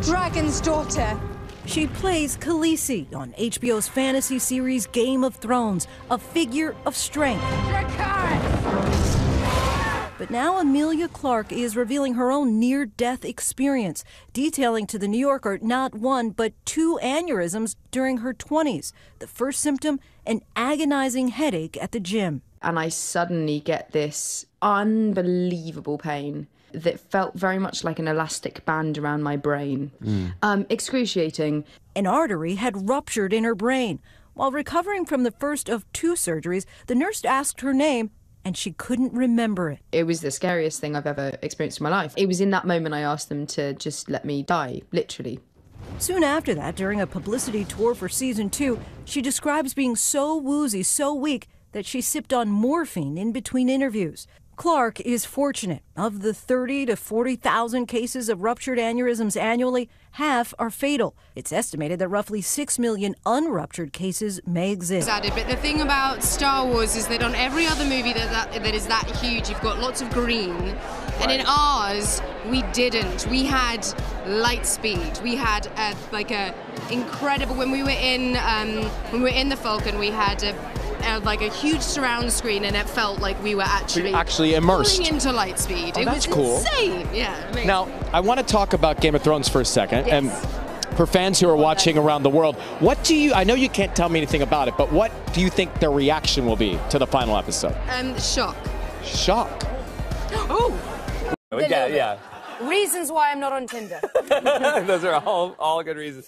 dragon's daughter. She plays Khaleesi on HBO's fantasy series Game of Thrones, a figure of strength. But now Emilia Clarke is revealing her own near-death experience, detailing to The New Yorker not one but two aneurysms during her 20s. The first symptom, an agonizing headache at the gym. And I suddenly get this unbelievable pain that felt very much like an elastic band around my brain. Excruciating. An artery had ruptured in her brain. While recovering from the first of two surgeries, the nurse asked her name, and she couldn't remember it. It was the scariest thing I've ever experienced in my life. It was in that moment I asked them to just let me die, literally. Soon after that, during a publicity tour for season 2, she describes being so woozy, so weak, that she sipped on morphine in between interviews. Clarke is fortunate. Of the 30,000 to 40,000 cases of ruptured aneurysms annually, half are fatal. It's estimated that roughly 6 million unruptured cases may exist. But the thing about Star Wars is that on every other movie that is that huge, you've got lots of green. And in ours, we didn't. We had light speed. We had like a incredible. When we were in the Falcon, we had like a huge surround screen, and it felt like we were actually immersed going into light speed. Oh, it that's was cool. Insane. Yeah. Amazing. Now, I want to talk about Game of Thrones for a second. Yes. And for fans who are watching around the world, I know you can't tell me anything about it, but what do you think their reaction will be to the final episode? Shock. Shock. Oh. Yeah. Reasons why I'm not on Tinder. Those are all good reasons.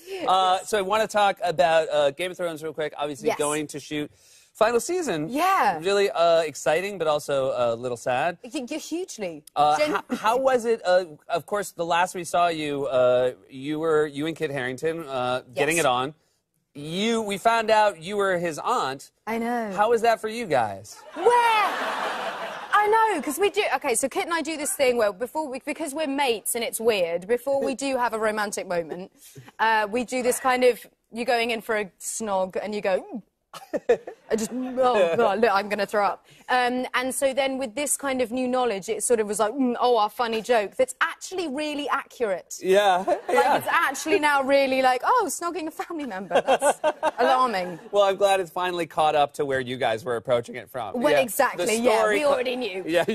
So I want to talk about Game of Thrones real quick. Obviously, going to shoot final season. Yeah. Really exciting, but also a little sad. Hugely. How was it? Of course, the last we saw you, you and Kit Harington getting it on. We found out you were his aunt. I know. How was that for you guys? I know, because we do. Okay, so Kit and I do this thing where because we're mates and it's weird, before we do have a romantic moment, we do this kind of, you're going in for a snog and you go, oh God, look, I'm going to throw up. And so then with this kind of new knowledge, it sort of was like, oh, our funny joke that's actually really accurate. Yeah. Like, it's actually now really like, oh, snogging a family member. That's alarming. Well, I'm glad it's finally caught up to where you guys were approaching it from. Well, exactly, yeah. We already knew. Yeah.